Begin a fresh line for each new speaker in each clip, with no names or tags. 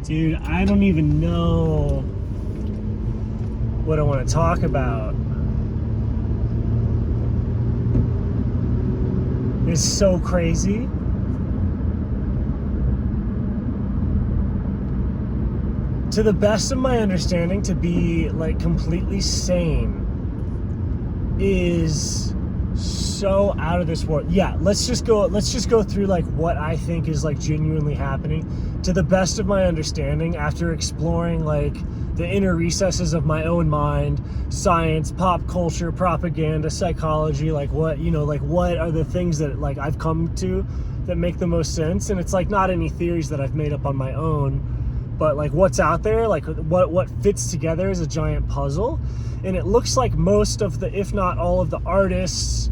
Dude, I don't even know what I want to talk about. It's so crazy. To the best of my understanding, to be like completely sane is so out of this world. Yeah, let's just go through like what I think is like genuinely happening. To the best of my understanding, after exploring like the inner recesses of my own mind, science, pop culture, propaganda, psychology, like what are the things that like I've come to that make the most sense. And it's like not any theories that I've made up on my own, but like what's out there, like what fits together as a giant puzzle. And it looks like most of the, if not all of the artists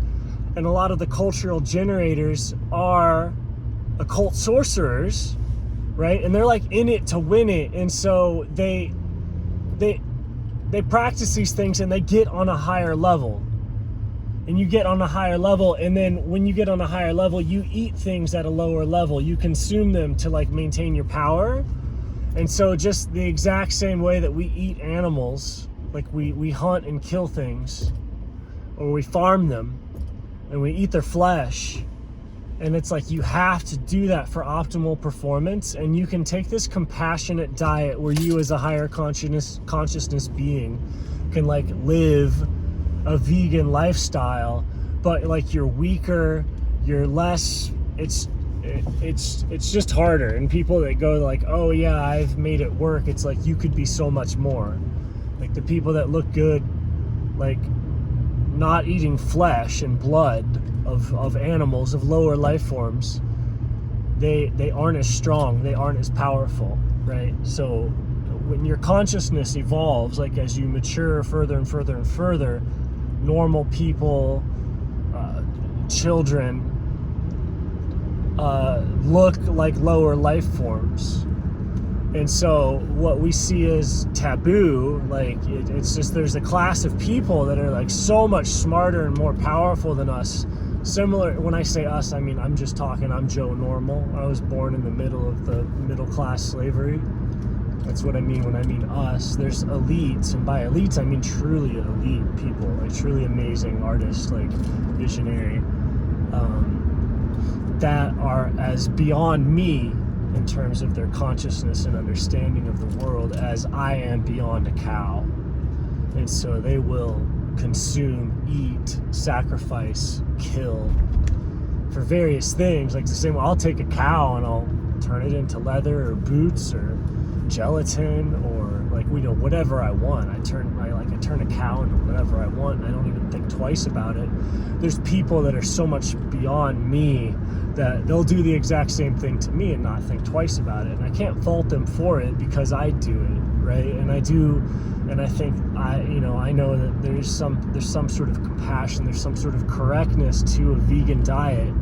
and a lot of the cultural generators are occult sorcerers, right? And they're like in it to win it. And so they practice these things and they get on a higher level. And you get on a higher level, and then when you get on a higher level, you eat things at a lower level. You consume them to like maintain your power. And so just the exact same way that we eat animals, like we hunt and kill things, or we farm them and we eat their flesh. And it's like you have to do that for optimal performance. And you can take this compassionate diet where you as a higher consciousness being can like live a vegan lifestyle, but like you're weaker, you're less, it's just harder. And people that go like, oh yeah, I've made it work, it's like you could be so much more. Like the people that look good, like not eating flesh and blood of animals, of lower life forms, they aren't as strong, they aren't as powerful, right? So when your consciousness evolves, like as you mature further and further and further, normal people, children, look like lower life forms. And so what we see as taboo, like it's just, there's a class of people that are like so much smarter and more powerful than us. Similar, when I say us, I mean, I'm Joe Normal. I was born in the middle of the middle class slavery. That's what I mean when I mean us. There's elites, and by elites I mean truly elite people, like truly amazing artists, like visionary, that are as beyond me in terms of their consciousness and understanding of the world as I am beyond a cow. And so they will consume, eat, sacrifice, kill for various things. Like the same way I'll take a cow and I'll turn it into leather or boots or gelatin, or like, whatever I want. I turn a cow into whatever I want, and I don't even think twice about it. There's people that are so much beyond me that they'll do the exact same thing to me and not think twice about it. And I can't fault them for it because I do it, right? And I do, and I think I know that there's some sort of compassion, there's some sort of correctness to a vegan diet.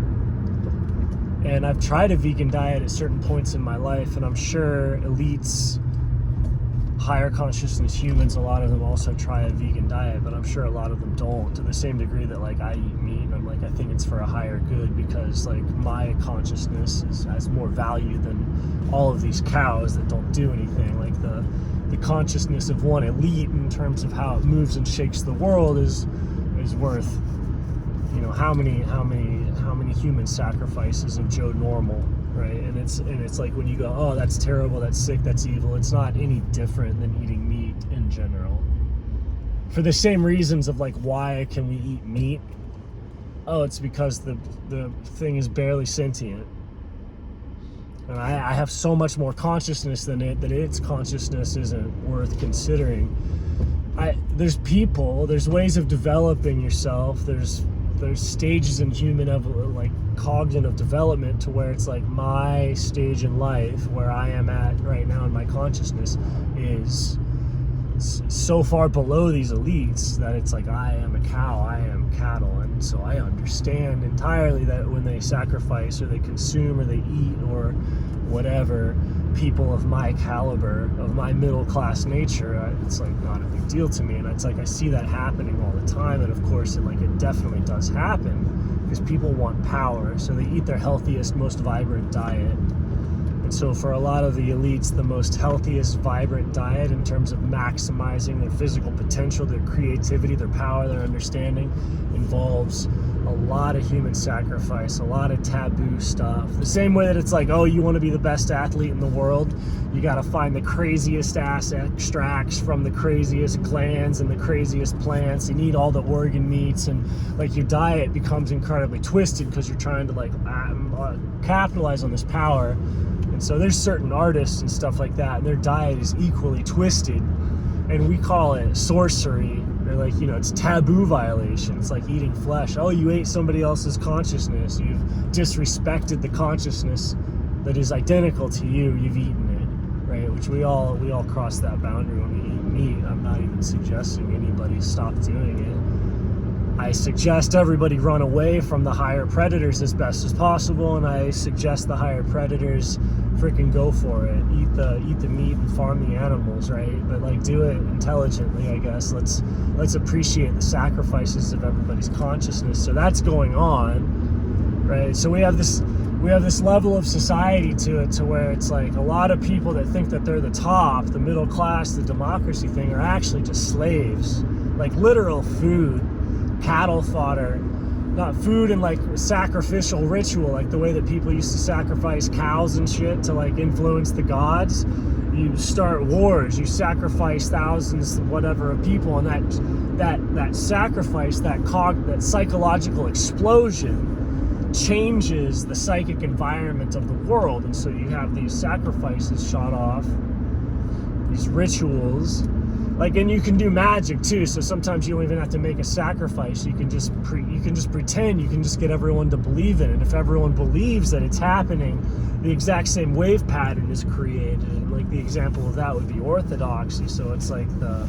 And I've tried a vegan diet at certain points in my life, and I'm sure elites, higher consciousness humans, a lot of them also try a vegan diet, but I'm sure a lot of them don't, to the same degree that like I eat meat, and I'm like, I think it's for a higher good because like my consciousness has more value than all of these cows that don't do anything. Like the consciousness of one elite in terms of how it moves and shakes the world is worth, how many human sacrifices of Joe Normal, right? And it's like when you go, oh, that's terrible, that's sick, that's evil, it's not any different than eating meat in general. For the same reasons of like, why can we eat meat? Oh, it's because the thing is barely sentient. And I have so much more consciousness than it that its consciousness isn't worth considering. There's ways of developing yourself. There's stages in human like cognitive development to where it's like my stage in life where I am at right now in my consciousness is so far below these elites that it's like I am a cow, I am cattle. And so I understand entirely that when they sacrifice or they consume or they eat or whatever, people of my caliber, of my middle class nature, it's like not a big deal to me. And it's like I see that happening all the time. And of course it definitely does happen because people want power, so they eat their healthiest, most vibrant diet. And So for a lot of the elites, the most healthiest, vibrant diet in terms of maximizing their physical potential, their creativity, their power, their understanding, involves a lot of human sacrifice, a lot of taboo stuff. The same way that it's like, oh, you want to be the best athlete in the world, you got to find the craziest ass extracts from the craziest glands and the craziest plants. You need all the organ meats, and like your diet becomes incredibly twisted because you're trying to like capitalize on this power. And so there's certain artists and stuff like that, and their diet is equally twisted, and we call it sorcery. They're like, you know, it's taboo violation. It's like eating flesh. Oh, you ate somebody else's consciousness. You've disrespected the consciousness that is identical to you. You've eaten it, right? Which we all cross that boundary when we eat meat. I'm not even suggesting anybody stop doing it. I suggest everybody run away from the higher predators as best as possible, and I suggest the higher predators freaking go for it. Eat the meat and farm the animals, right? But like do it intelligently, I guess. Let's appreciate the sacrifices of everybody's consciousness. So that's going on, right? So we have this level of society to it, to where it's like a lot of people that think that they're the top, the middle class, the democracy thing, are actually just slaves, like literal food, cattle fodder. Not food and like sacrificial ritual, like the way that people used to sacrifice cows and shit to like influence the gods. You start wars, you sacrifice thousands, whatever, of people, and that sacrifice, that psychological explosion changes the psychic environment of the world. And so you have these sacrifices shot off, these rituals. Like, and you can do magic too, so sometimes you don't even have to make a sacrifice. You can just pretend, you can just get everyone to believe in it. If everyone believes that it's happening, the exact same wave pattern is created. And like the example of that would be orthodoxy. So it's like the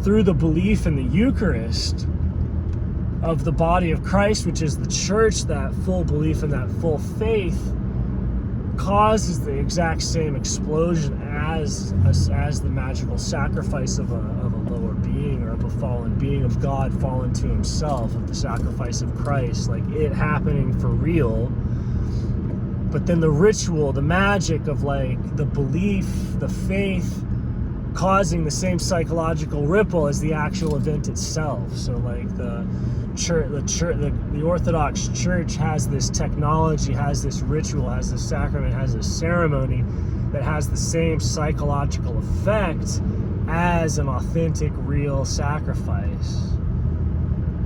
through the belief in the Eucharist of the body of Christ, which is the church, that full belief and that full faith causes the exact same explosion as the magical sacrifice of a lower being, or of a fallen being, of God fallen to himself, of the sacrifice of Christ, like it happening for real. But then the ritual, the magic of like the belief, the faith, causing the same psychological ripple as the actual event itself. So like the Orthodox Church has this technology, has this ritual, has this sacrament, has this ceremony that has the same psychological effect as an authentic, real sacrifice,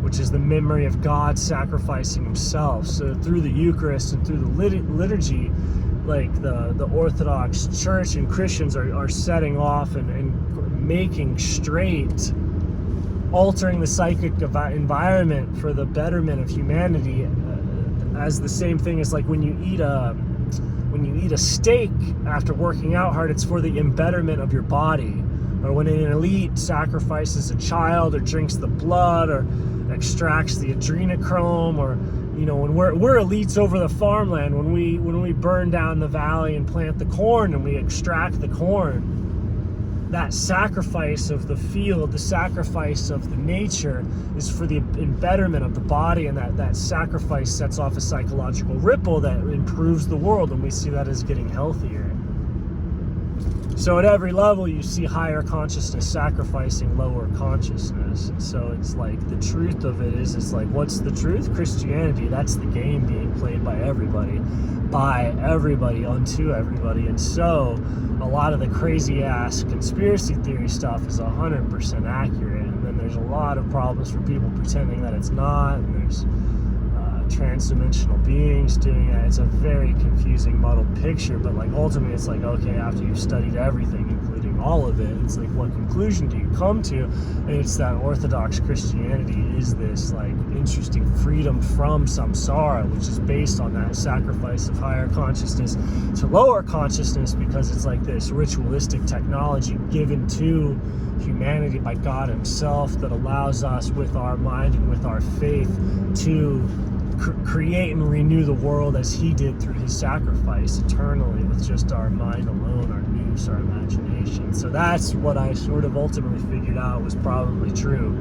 which is the memory of God sacrificing himself. So through the Eucharist and through the liturgy, like the Orthodox Church and Christians are setting off and making straight, altering the psychic environment for the betterment of humanity, as the same thing as like when you eat a steak after working out hard, it's for the embetterment of your body. Or when an elite sacrifices a child, or drinks the blood, or extracts the adrenochrome, or you know, when we're elites over the farmland, when we burn down the valley and plant the corn and we extract the corn, that sacrifice of the field, the sacrifice of the nature, is for the embetterment of the body, and that sacrifice sets off a psychological ripple that improves the world, and we see that as getting healthier. So at every level you see higher consciousness sacrificing lower consciousness. And so it's like the truth of it is, it's like, what's the truth? Christianity, that's the game being played by everybody unto everybody. And so a lot of the crazy ass conspiracy theory stuff is 100% accurate, and then there's a lot of problems for people pretending that it's not, and there's trans-dimensional beings doing it. It's a very confusing, muddled picture, but like ultimately it's like, okay, after you've studied everything, including all of it, it's like, what conclusion do you come to? And it's that Orthodox Christianity is this like interesting freedom from samsara, which is based on that sacrifice of higher consciousness to lower consciousness, because it's like this ritualistic technology given to humanity by God himself that allows us, with our mind and with our faith, to create and renew the world as he did through his sacrifice eternally, with just our mind alone, our nous, our imagination. So that's what I sort of ultimately figured out was probably true.